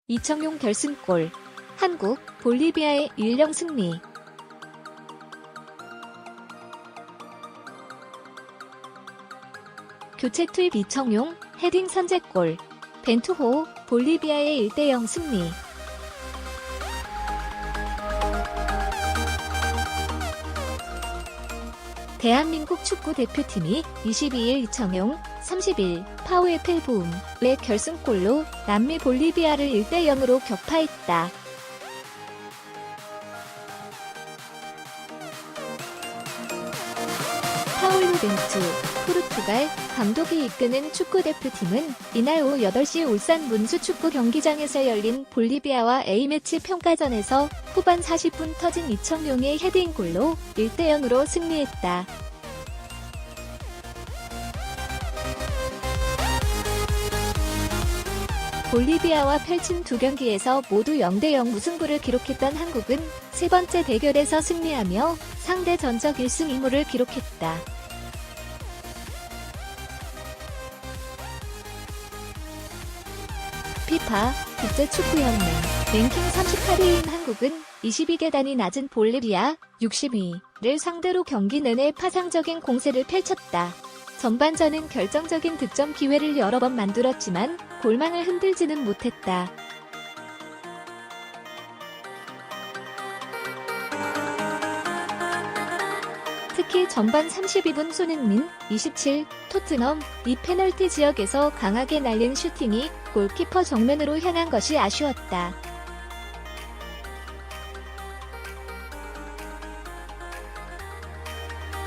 이청용 결승골. 한국, 볼리비아의 1-0 승리. 교체 투입 이청용, 헤딩 선제골. 벤투호, 볼리비아의 1-0 승리. 대한민국 축구대표팀이 22일 이청용, 30일 파우에펠보움의 결승골로 남미 볼리비아를 1-0으로 격파했다. 파울루 벤투, 포르투갈 감독이 이끄는 축구대표팀은 이날 오후 8시 울산 문수축구 경기장에서 열린 볼리비아와 A매치 평가전에서 후반 40분 터진 이청용의 헤딩골로 1-0으로 승리했다. 볼리비아와 펼친 두 경기에서 모두 0-0 무승부를 기록했던 한국은 세 번째 대결에서 승리하며 상대 전적 1승 2무를 기록했다. 피파 국제축구연맹 랭킹 38위인 한국은 22계단이 낮은 볼리비아 60위를 상대로 경기 내내 파상적인 공세를 펼쳤다. 전반전은 결정적인 득점 기회를 여러 번 만들었지만 골망을 흔들지는 못했다. 특히 전반 32분 손흥민, 27, 토트넘, 이 페널티 지역에서 강하게 날린 슈팅이 골키퍼 정면으로 향한 것이 아쉬웠다.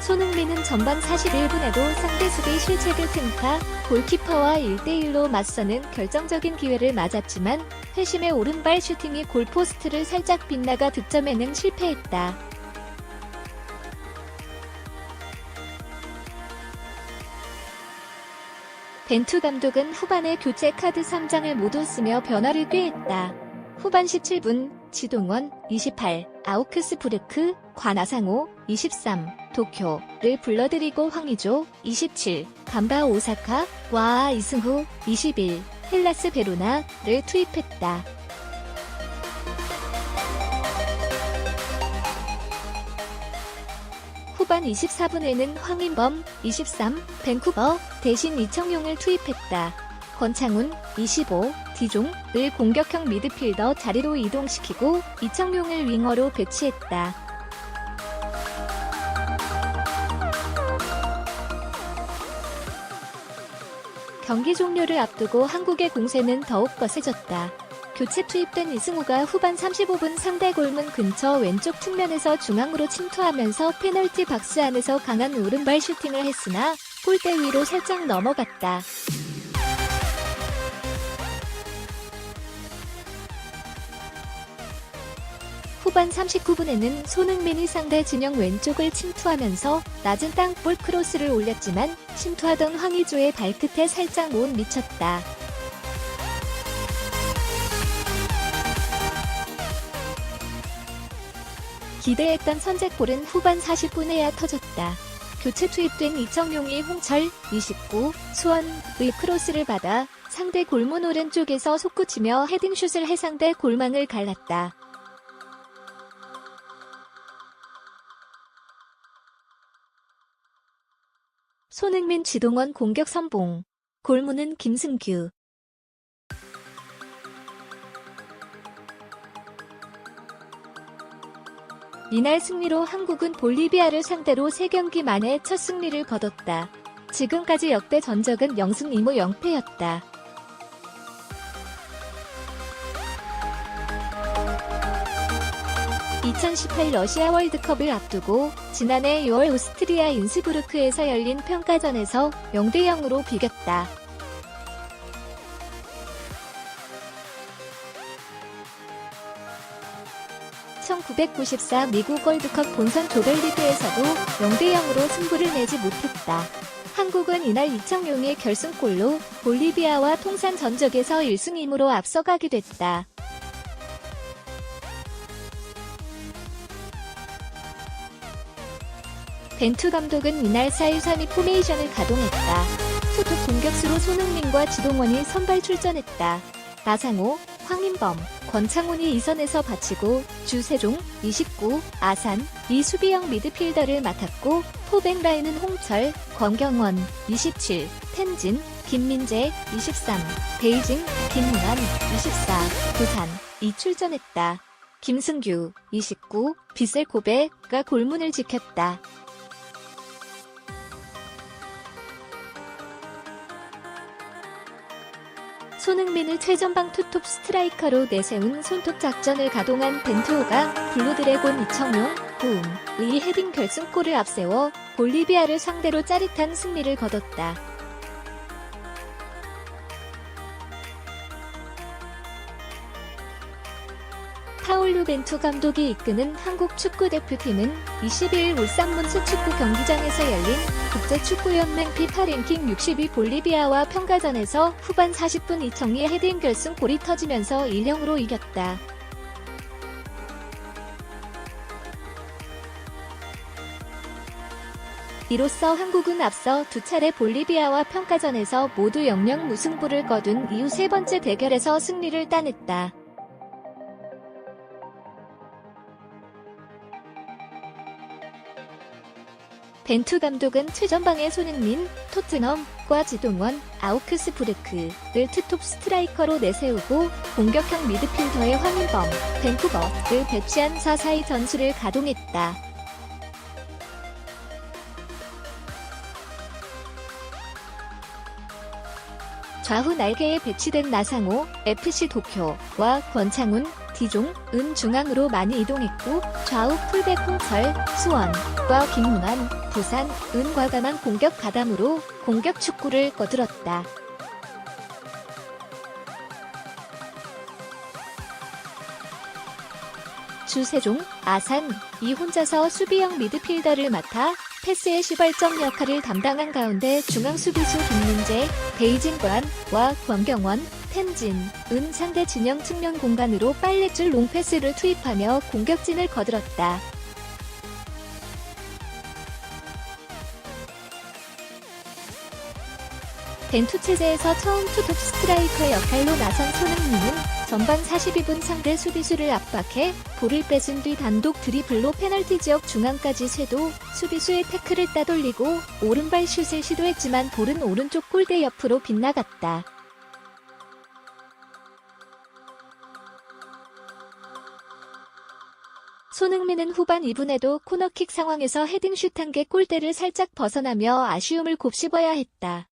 손흥민은 전반 41분에도 상대 수비 실책을 틈타 골키퍼와 1대1로 맞서는 결정적인 기회를 맞았지만 회심의 오른발 슈팅이 골포스트를 살짝 빗나가 득점에는 실패했다. 벤투 감독은 후반에 교체 카드 3장을 모두 쓰며 변화를 꾀했다. 후반 17분 지동원 28, 아우크스부르크, 관아상호 23, 도쿄를 불러들이고 황의조 27, 감바 오사카와 이승후 21, 헬라스 베로나를 투입했다. 후반 24분에는 황인범 23, 밴쿠버 대신 이청용을 투입했다. 권창훈 25, 디종을 공격형 미드필더 자리로 이동시키고 이청용을 윙어로 배치했다. 경기 종료를 앞두고 한국의 공세는 더욱 거세졌다. 교체 투입된 이승우가 후반 35분 상대 골문 근처 왼쪽 측면에서 중앙으로 침투하면서 페널티 박스 안에서 강한 오른발 슈팅을 했으나 골대 위로 살짝 넘어갔다. 후반 39분에는 손흥민이 상대 진영 왼쪽을 침투하면서 낮은 땅볼 크로스를 올렸지만 침투하던 황의조의 발끝에 살짝 못 미쳤다. 기대했던 선제골은 후반 40분에야 터졌다. 교체 투입된 이청용이 홍철 29, 수원의 크로스를 받아 상대 골문 오른쪽에서 솟구치며 헤딩슛을 해 상대 골망을 갈랐다. 손흥민 지동원 공격 선봉. 골문은 김승규. 이날 승리로 한국은 볼리비아를 상대로 3경기 만에 첫 승리를 거뒀다. 지금까지 역대 전적은 0승 2무 0패였다. (2018) 러시아 월드컵을 앞두고 지난해 6월 오스트리아 인스부르크에서 열린 평가전에서 0-0으로 비겼다. (1994) 미국 월드컵 본선 조별리그에서도 0-0으로 승부를 내지 못했다. 한국은 이날 이청용의 결승골로 볼리비아와 통산 전적에서 1승 2무로 앞서가게 됐다. 벤투 감독은 이날 4-1-3-2 포메이션을 가동했다. 투톱 공격수로 손흥민과 지동원이 선발 출전했다. 나상호, 황인범, 권창훈이 2선에서 받치고 주세종, 29, 아산, 이 수비형 미드필더를 맡았고 포백 라인은 홍철, 권경원, 27, 텐진, 김민재, 23, 베이징, 김문환, 24, 부산, 이 출전했다. 김승규, 29, 빗셀 코베가 골문을 지켰다. 손흥민을 최전방 투톱 스트라이커로 내세운 손톱 작전을 가동한 벤투호가 블루드래곤 이청용, 고음의 헤딩 결승골을 앞세워 볼리비아를 상대로 짜릿한 승리를 거뒀다. 파울루 벤투 감독이 이끄는 한국 축구대표팀은 22일 울산 문수축구 경기장에서 열린 국제축구연맹 피파 랭킹 60위 볼리비아와 평가전에서 후반 40분 이청희의 헤딩 결승골이 터지면서 1-0으로 이겼다. 이로써 한국은 앞서 두 차례 볼리비아와 평가전에서 모두 0-0 무승부를 거둔 이후 세 번째 대결에서 승리를 따냈다. 벤투 감독은 최전방의 손흥민, 토트넘과 지동원, 아우크스부르크를 투톱 스트라이커로 내세우고 공격형 미드필더의 황인범, 밴쿠버를 배치한 4-4-2 전술을 가동했다. 좌후 날개에 배치된 나상호, FC 도쿄와 권창훈, 디종, 은 중앙으로 많이 이동했고 좌우 풀백 홍철, 수원과 김문환, 부산, 은 과감한 공격 가담으로 공격 축구를 거들었다. 주세종, 아산, 이 혼자서 수비형 미드필더를 맡아 패스의 시발점 역할을 담당한 가운데 중앙 수비수 김민재, 베이징관과 권경원, 텐진, 은 상대 진영 측면 공간으로 빨래줄 롱패스를 투입하며 공격진을 거들었다. 벤투 체제에서 처음 투톱 스트라이커 역할로 나선 손흥민은 전반 42분 상대 수비수를 압박해 볼을 뺏은 뒤 단독 드리블로 페널티 지역 중앙까지 쇄도 수비수의 태클을 따돌리고 오른발 슛을 시도했지만 볼은 오른쪽 골대 옆으로 빗나갔다. 손흥민은 후반 2분에도 코너킥 상황에서 헤딩슛 한 개 골대를 살짝 벗어나며 아쉬움을 곱씹어야 했다.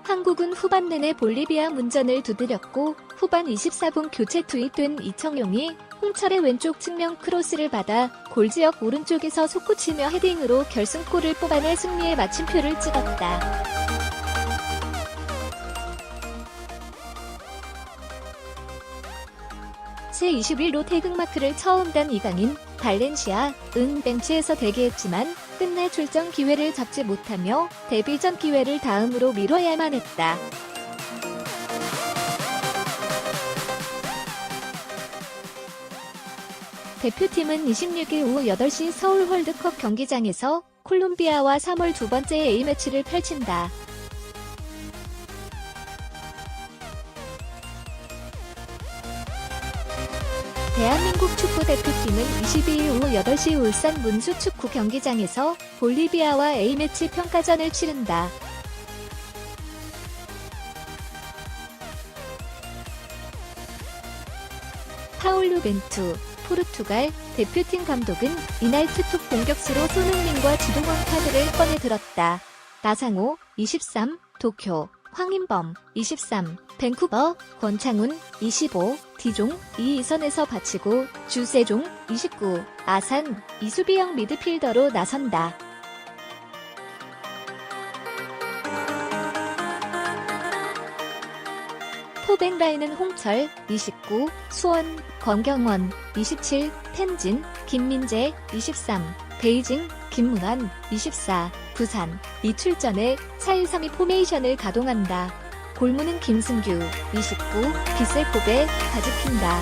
한국은 후반 내내 볼리비아 문전을 두드렸고 후반 24분 교체 투입된 이청용이 홍철의 왼쪽 측면 크로스를 받아 골지역 오른쪽에서 솟구치며 헤딩으로 결승골을 뽑아내 승리의 마침표를 찍었다. 제21로 태극마크를 처음 단 이강인, 발렌시아, 은 벤치에서 대기했지만 끝내 출전 기회를 잡지 못하며 데뷔전 기회를 다음으로 미뤄야만 했다. 대표팀은 26일 오후 8시 서울 월드컵 경기장에서 콜롬비아와 3월 두 번째 A매치를 펼친다. 대한민국 축구대표팀은 22일 오후 8시 울산 문수축구 경기장에서 볼리비아와 A매치 평가전을 치른다. 파울루 벤투, 포르투갈 대표팀 감독은 이날 투톱 공격수로 손흥민과 지동원 카드를 꺼내 들었다. 나상호, 23, 도쿄, 황인범, 23, 밴쿠버, 권창훈, 25, 디종, 이 2선에서 받치고 주세종, 29, 아산, 이 수비형 미드필더로 나선다. 포백 라인은 홍철, 29, 수원, 권경원, 27, 텐진, 김민재, 23, 베이징, 김문환, 24, 부산, 이 출전에 4-1-3-2 포메이션을 가동한다. 골문은 김승규, 29, 빗셀 코베가 지킨다.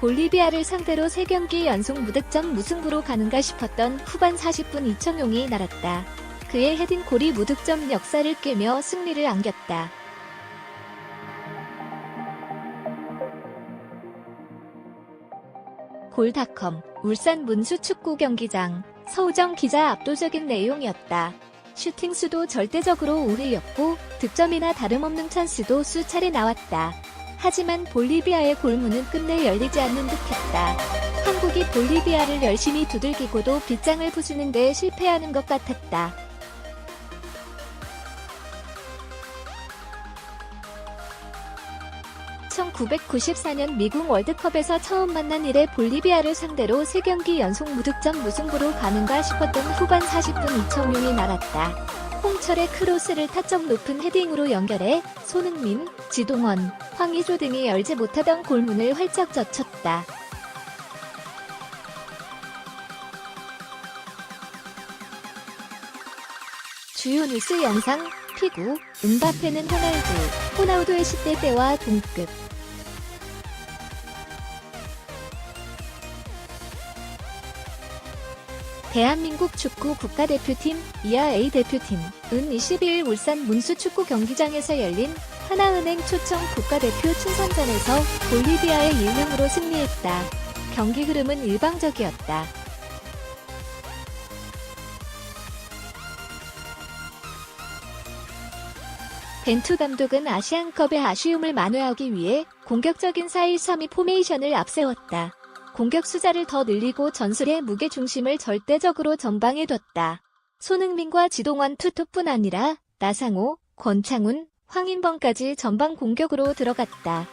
볼리비아를 상대로 3경기 연속 무득점 무승부로 가는가 싶었던 후반 40분 이청용이 날았다. 그의 헤딩골이 무득점 역사를 깨며 승리를 안겼다. 골닷컴 울산 문수축구경기장 서우정 기자 압도적인 내용이었다. 슈팅 수도 절대적으로 우위였고 득점이나 다름없는 찬스도 수차례 나왔다. 하지만 볼리비아의 골문은 끝내 열리지 않는 듯했다. 한국이 볼리비아를 열심히 두들기고도 빗장을 부수는 데 실패하는 것 같았다. (1994년) 미국 월드컵에서 처음 만난 이래 볼리비아를 상대로 3경기 연속 무득점 무승부로 가는가 싶었던 후반 40분 이청용이 날았다. 홍철의 크로스를 타점 높은 헤딩으로 연결해 손흥민, 지동원, 황의조 등이 열지 못하던 골문을 활짝 젖혔다. 주요 뉴스 영상, 피구, 음바페는 호나우두의 10대 때와 동급. 대한민국 축구 국가대표팀, 이하 A 대표팀, 은 22일 울산 문수축구 경기장에서 열린 하나은행 초청 국가대표 친선전에서 볼리비아에 1-0으로 승리했다. 경기 흐름은 일방적이었다. 벤투 감독은 아시안컵의 아쉬움을 만회하기 위해 공격적인 4-1-3-2 포메이션을 앞세웠다. 공격 숫자를 더 늘리고 전술의 무게중심을 절대적으로 전방에 뒀다. 손흥민과 지동원 투톱뿐 아니라 나상호, 권창훈, 황인범까지 전방 공격으로 들어갔다.